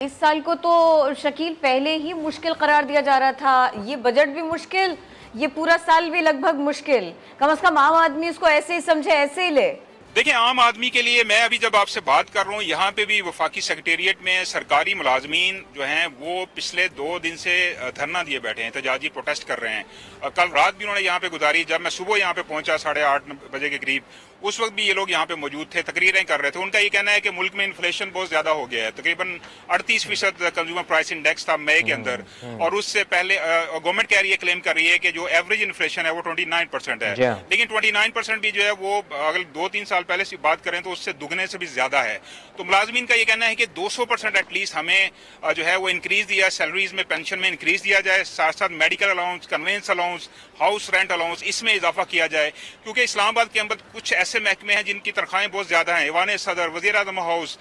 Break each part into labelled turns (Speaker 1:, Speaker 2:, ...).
Speaker 1: इस साल को तो शकील पहले ही मुश्किल करार दिया जा रहा था, ये बजट भी मुश्किल, ये पूरा साल भी लगभग मुश्किल। कम से कम आम आदमी इसको ऐसे ही समझे, ऐसे ही ले।
Speaker 2: देखिए, आम आदमी के लिए मैं अभी जब आपसे बात कर रहा हूँ, यहाँ पे भी वफाकी सेक्रेटेरिएट में सरकारी मुलाजमीन जो हैं वो पिछले 2 दिन से धरना दिए बैठे हैं, एहतजाजी प्रोटेस्ट कर रहे हैं। कल रात भी उन्होंने यहाँ पे गुजारी। जब मैं सुबह यहाँ पे पहुंचा 8:30 बजे के करीब, उस वक्त भी ये लोग यहाँ पे मौजूद थे, तकरीरें कर रहे थे। उनका ये कहना है कि मुल्क में इन्फ्लेशन बहुत ज्यादा हो गया है। तकरीबन 38% कंज्यूमर प्राइस इंडेक्स था मई के अंदर, और उससे पहले गवर्नमेंट कह रही है, क्लेम कर रही है कि जो एवरेज इन्फ्लेशन है वो 29% है, लेकिन 29% भी जो है वो अगर 2-3 साल पहले से बात करें तो उससे दुगने से भी ज्यादा है। तो मुलाजमीन का ये कहना है कि 200% एटलीस्ट हमें जो है वो इंक्रीज दिया, सैलरीज में, पेंशन में इंक्रीज दिया जाए, साथ साथ medical allowance, convince allowance, house rent allowance, इसमें इजाफा किया जाए। क्योंकि इस्लामाबाद के अंदर कुछ ऐसे महकमे हैं जिनकी तनख्वाहें बहुत ज्यादा हैं, ईवान सदर, वजीर आजम हाउस,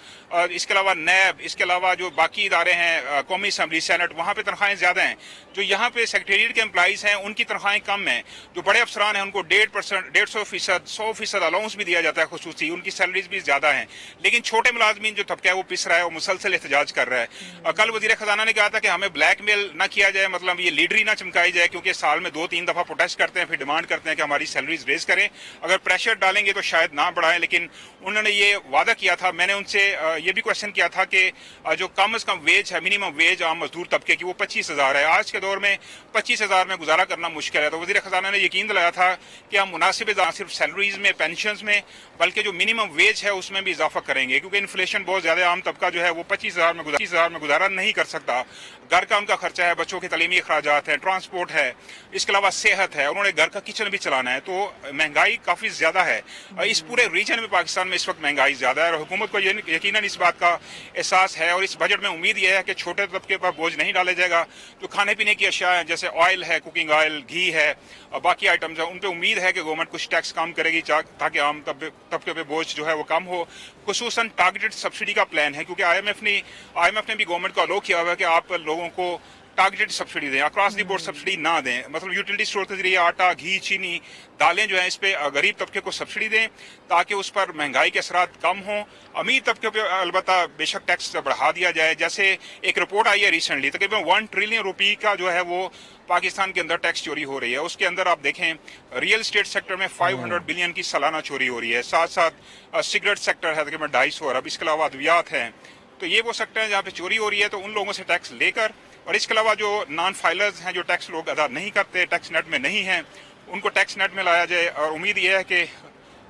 Speaker 2: इसके अलावा नैब, इसके अलावा जो बाकी इदारे हैं, कौमी असम्बली, सेनेट, वहाँ पे तनख्वाहें ज्यादा हैं। जो यहाँ पे सेक्रेटेरिएट के एम्प्लॉइज हैं उनकी तनख्वाहें कम हैं। जो बड़े अफसरान हैं उनको 150%, 100% अलाउंस भी दिया जाता है खुसूसी, उनकी सैलरीज भी ज्यादा हैं। लेकिन छोटे मुलाजमीन जो तबका है वो पिस रहा है, वो मुसलसल एहतजाज कर रहा है। कल वजीर खजाना ने कहा था कि हमें ब्लैकमेल ना किया जाए, मतलब ये लीडरी ना चमकाई जाए, क्योंकि साल में 2-3 दफा प्रोटेस्ट करते हैं, फिर डिमांड करते हैं कि हमारी सैलरीज रेज करें। अगर प्रेशर डालेंगे तो शायद ना बढ़ाएं, लेकिन उन्होंने ये वादा किया था। मैंने उनसे ये भी क्वेश्चन किया था कि जो कम से कम वेज है, मिनिमम वेज आम मजदूर तबके की, वो 25,000 है। आज के दौर में 25,000 में गुजारा करना मुश्किल है। तो वजीर खजाना ने यकीन दिलाया था कि हम मुनासिब सिर्फ सैलरीज में, पेंशन में, बल्कि जो मिनिमम वेज है उसमें भी इजाफा करेंगे, क्योंकि इन्फ्लेशन बहुत ज्यादा, आम तबका जो है वो 25,000 में गुजारा नहीं कर सकता। घर का उनका खर्चा है, बच्चों के तलीमी अखराजात है, ट्रांसपोर्ट है, इसके अलावा सेहत है, उन्होंने घर का किचन भी चलाना है। तो महंगाई काफी ज्यादा है। इस पूरे रीजन में, पाकिस्तान में इस वक्त महंगाई ज्यादा है, और हुकूमत को यकीनन इस बात का एहसास है। और इस बजट में उम्मीद यह है कि छोटे तबके पर बोझ नहीं डाला जाएगा। जो खाने पीने की अशिया है, जैसे ऑयल है, कुकिंग ऑयल, घी है और बाकी आइटम्स है, उन पर उम्मीद है कि गवर्नमेंट कुछ टैक्स कम करेगी ताकि आम तबके पे बोझ जो है वो कम हो। खुसूसन टारगेटेड सब्सिडी का प्लान है, क्योंकि IMF ने भी गवर्नमेंट को अलो किया हुआ है कि आप लोगों को टारगेटेड सब्सिडी दें, अक्रॉस द बोर्ड सब्सिडी ना दें। मतलब यूटिलिटी स्टोर के जरिए आटा, घी, चीनी, दालें जो हैं, इस पे गरीब तबके को सब्सिडी दें ताकि उस पर महंगाई के असरात कम हों। अमीर तबके पे अलबत्ता बेशक टैक्स बढ़ा दिया जाए। जैसे एक रिपोर्ट आई है रिसेंटली, तकरीबन 1 ट्रिलियन रुपये का जो है वो पाकिस्तान के अंदर टैक्स चोरी हो रही है। उसके अंदर आप देखें, रियल स्टेट सेक्टर में 500 बिलियन की सालाना चोरी हो रही है। साथ साथ सिगरेट सेक्टर है तकरीबन 250 अरब, इसके अलावा अद्वियात हैं। तो ये वो सेक्टर है जहाँ पे चोरी हो रही है। तो उन लोगों से टैक्स लेकर, और इसके अलावा जो नॉन फाइलर्स हैं, जो टैक्स लोग अदा नहीं करते, टैक्स नेट में नहीं हैं, उनको टैक्स नेट में लाया जाए। और उम्मीद यह है कि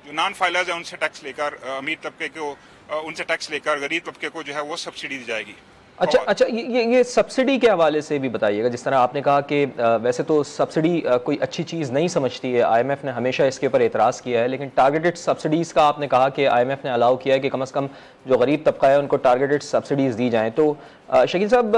Speaker 2: जो नॉन फाइलर्स हैं उनसे टैक्स लेकर, अमीर तबके को उनसे टैक्स लेकर गरीब तबके को जो है वो सब्सिडी दी जाएगी।
Speaker 3: अच्छा, ये सब्सिडी के हवाले से भी बताइएगा। जिस तरह आपने कहा कि वैसे तो सब्सिडी कोई अच्छी चीज़ नहीं समझती है, IMF ने हमेशा इसके ऊपर एतराज़ किया है, लेकिन टारगेटेड सब्सिडीज़ का आपने कहा कि IMF ने अलाउ किया है कि कम से कम जो गरीब तबका है उनको टारगेटेड सब्सिडीज़ दी जाएँ। तो शकील साहब,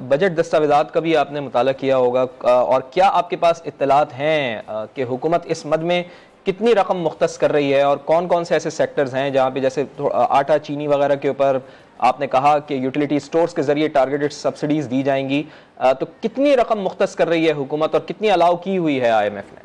Speaker 3: बजट दस्तावेज़ात का भी आपने मुताला किया होगा, और क्या आपके पास इत्तलात हैं कि हुकूमत इस मद में कितनी रकम मुख्तस कर रही है, और कौन कौन से ऐसे सेक्टर्स हैं जहाँ पे जैसे आटा, चीनी वगैरह के ऊपर आपने कहा कि यूटिलिटी स्टोर्स के जरिए टारगेटेड सब्सिडीज दी जाएंगी, तो कितनी रकम मुख्तस कर रही है हुकूमत और कितनी अलाउ की हुई है IMF ने?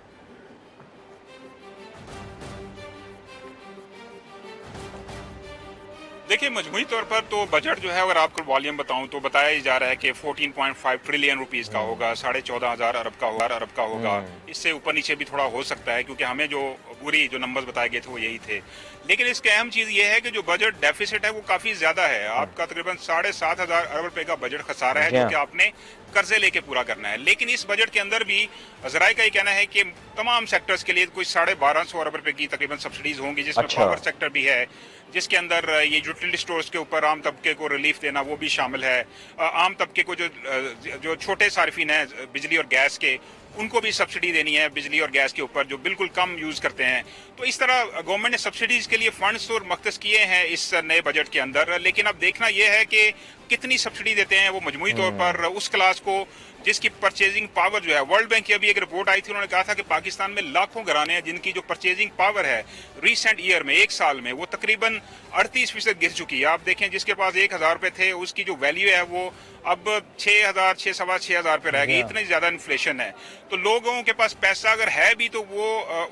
Speaker 2: देखिए, मजमूई तौर पर तो बजट जो है, अगर आपको वॉल्यूम बताऊं तो बताया ही जा रहा है कि 14.5 ट्रिलियन रुपीस का होगा, 14,500 अरब का होगा। इससे ऊपर नीचे भी थोड़ा हो सकता है, क्योंकि हमें जो पूरी जो नंबर्स बताए गए थे वो यही थे। लेकिन इसकी अहम चीज ये है कि जो बजट डेफिसिट है वो काफी ज्यादा है। आपका तकरीबन 7,500 अरब रुपए का बजट खसारा है, जो कि आपने कर्जे लेके पूरा करना है। लेकिन इस बजट के अंदर भी जराये का ये कहना है कि तमाम सेक्टर्स के लिए कोई 1250 अरब रुपए की तकरीबन सब्सिडीज होंगी, जिसमें पावर सेक्टर भी है, जिसके अंदर ये यूटिलिटी स्टोर्स के ऊपर आम तबके को रिलीफ देना वो भी शामिल है। आम तबके को जो छोटे सार्फिन हैं बिजली और गैस के, उनको भी सब्सिडी देनी है बिजली और गैस के ऊपर, जो बिल्कुल कम यूज करते हैं। तो इस तरह गवर्नमेंट ने सब्सिडीज के लिए फंड्स और मख्तस किए हैं इस नए बजट के अंदर। लेकिन अब देखना यह है कि कितनी सब्सिडी देते हैं वो मजमूई तौर पर उस क्लास को जिसकी परचेजिंग पावर जो है, वर्ल्ड बैंक की अभी एक रिपोर्ट आई थी, उन्होंने कहा था कि पाकिस्तान में लाखों घराने हैं जिनकी जो परचेजिंग पावर है रिसेंट ईयर में, एक साल में, वो तकरीबन 38% गिर चुकी है। आप देखें जिसके पास 1,000 रुपये थे उसकी जो वैल्यू है वो अब 6,000 सवा 6,000 रुपये रह गई। इतनी ज़्यादा इन्फ्लेशन है। तो लोगों के पास पैसा अगर है भी तो वो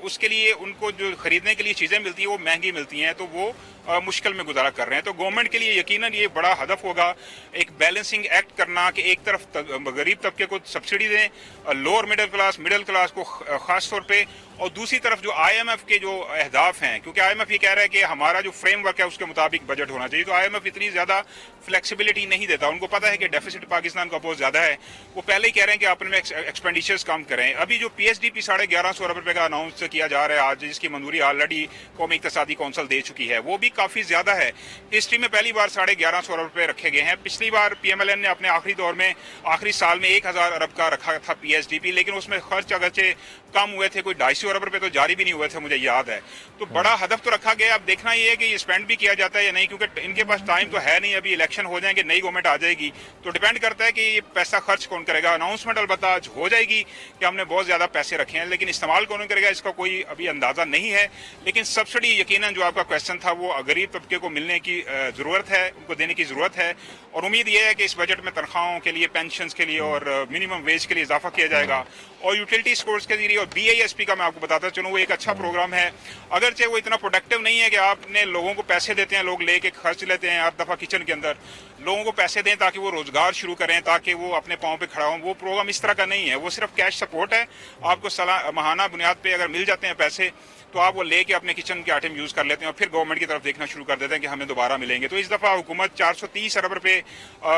Speaker 2: उसके लिए उनको जो खरीदने के लिए चीज़ें मिलती हैं वो महंगी मिलती हैं, तो वो मुश्किल में गुजारा कर रहे हैं। तो गवर्नमेंट के लिए यकीनन ये बड़ा हदफ होगा एक बैलेंसिंग एक्ट करना कि एक तरफ गरीब तबके को सब्सिडी दें, लोअर मिडिल क्लास को ख़ास तौर पे, और दूसरी तरफ जो IMF के जो अहदाफ हैं, क्योंकि IMF ये कह रहा है कि हमारा जो फ्रेमवर्क है उसके मुताबिक बजट होना चाहिए, तो IMF इतनी ज़्यादा फ्लेक्सिबिलिटी नहीं देता। उनको पता है कि डेफिसिट पाकिस्तान का बहुत ज़्यादा है, वो पहले ही कह रहे हैं कि अपने एक्सपेंडिचर्स कम करें। अभी जो PSDP 1150 अरब रुपये का अनाउंस किया जा रहा है आज, जिसकी मंजूरी ऑलरेडी कौमी इक़्तिसादी कौंसिल दे चुकी है, वो भी काफ़ी ज़्यादा है। हिस्ट्री में पहली बार 1150 अरब रुपये रखे गए हैं। पिछली बार PMLN ने अपने आखिरी दौर में आखिरी साल में 1,000 अरब का रखा था PSDP, लेकिन उसमें खर्च अगरचे कम हुए थे, कोई 250 अरब रुपये तो जारी भी नहीं हुए थे, मुझे याद है। तो बड़ा हदफ तो रखा गया। अब देखना ये है कि ये स्पेंड भी किया जाता है या नहीं, क्योंकि इनके पास टाइम तो है नहीं, अभी इलेक्शन हो जाएंगे, नई गवर्नमेंट आ जाएगी, तो डिपेंड करता है कि ये पैसा खर्च कौन करेगा। अनाउंसमेंट अलबत्ता आज हो जाएगी कि हमने बहुत ज़्यादा पैसे रखे हैं, लेकिन इस्तेमाल कौन करेगा इसका कोई अभी अंदाज़ा नहीं है। लेकिन सब्सिडी यकीनन जो आपका क्वेश्चन था वो गरीब तबके को मिलने की ज़रूरत है, उनको देने की ज़रूरत है। और उम्मीद ये है कि इस बजट में तनख्वाहों के लिए, पेंशन के लिए और मिनिमम वेज के लिए इजाफा किया जाएगा, और यूटिलिटी स्टोर्स के जरिए, और BISP का मैं आपको बताता चलूँ, वो एक अच्छा प्रोग्राम है। अगरचे वो इतना प्रोडक्टिव नहीं है कि आपने लोगों को पैसे देते हैं, लोग लेके खर्च लेते हैं हर दफ़ा किचन के अंदर, लोगों को पैसे दें ताकि वो रोज़गार शुरू करें, ताकि वो अपने पाँव पे खड़ा हों। वो प्रोग्राम इस तरह का नहीं है, वो सिर्फ कैश सपोर्ट है। आपको माहाना बुनियाद पे अगर मिल जाते हैं पैसे तो आप वो लेके अपने किचन के आइटम यूज़ कर लेते हैं और फिर गवर्नमेंट की तरफ देखना शुरू कर देते हैं कि हमें दोबारा मिलेंगे। तो इस दफ़ा हुकूमत 430 अरब रुपये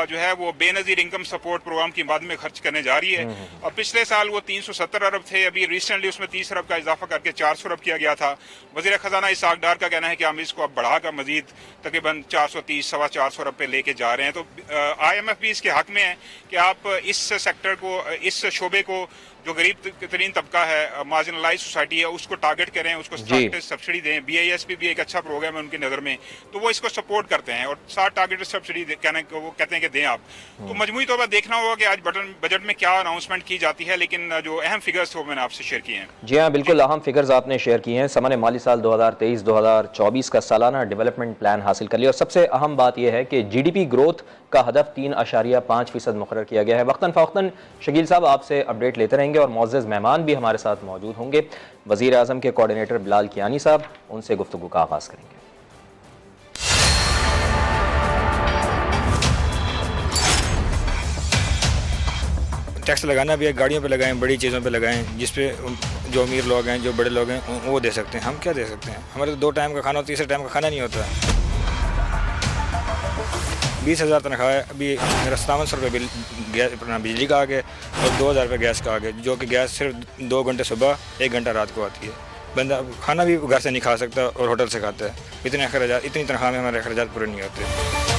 Speaker 2: जो है वो बेनज़ीर इनकम सपोर्ट प्रोग्राम की मद में खर्च करने जा रही है। और पिछले साल वो 370 अरब थे, अभी रिसेंटली उसमें 30 अरब का इजाफा करके 400 अरब किया गया था। वज़ीर ख़जाना इसाक डार का कहना है कि हम इसको अब बढ़ाकर मजीद तकरीबन 430 सवा 400 अरब पे लेके जा रहे हैं। तो IMF भी इसके हक में है कि आप इस सेक्टर को, इस शोबे को, जो गरीब तरीन तबका है, मार्जिनलाइज सोसाइटी है, उसको टारगेट करें, उसको सब्सिडी दें। BISP भी एक अच्छा प्रोग्राम है उनकी नज़र में, तो वो इसको सपोर्ट करते हैं और 60 टारगेटेड सब्सिडी वो कहते हैं कि दें आप। तो मजमूई तौर पर देखना होगा कि आज बजट में क्या अनाउंसमेंट की जाती है, लेकिन जो अहम फिगर्स वो मैंने आपसे शेयर किए हैं।
Speaker 3: जी हाँ, बिल्कुल अहम फिगर्स आपने शेयर किए हैं। सामान्य माली साल 2023-2024 का सालाना डेवलपमेंट प्लान हासिल कर लिया, और सबसे अहम बात यह है कि GDP ग्रोथ का हदफ 3.5% मुकर्रर किया गया है। वक्तन फ़वक्तन शकील साहब आपसे अपडेट लेते रहेंगे और मौजूद मेहमान भी हमारे साथ मौजूद होंगे। वज़ीर आज़म के कोऑर्डिनेटर बिलाल कियानी साहब, उनसे गुफ्तगू का आगाज़ करेंगे।
Speaker 4: टैक्स लगाना भी है, गाड़ियों पे लगाएं, बड़ी चीज़ों पे लगाएं, जिस पे जो अमीर लोग हैं, जो बड़े लोग हैं, वो दे सकते हैं। हम क्या दे सकते हैं? हमारे तो 2 टाइम का खाना और तीसरे टाइम का खाना नहीं होता। 20,000 तनख्वाह है, अभी मेरा 5700 रुपये बिजली का आ गया और 2,000 रुपये गैस का आ गया, जो कि गैस सिर्फ 2 घंटे सुबह 1 घंटा रात को आती है। बंदा खाना भी घर से नहीं खा सकता और होटल से खाता है। इतने तनख्वाह में हमारे अखराजात पूरे नहीं होते।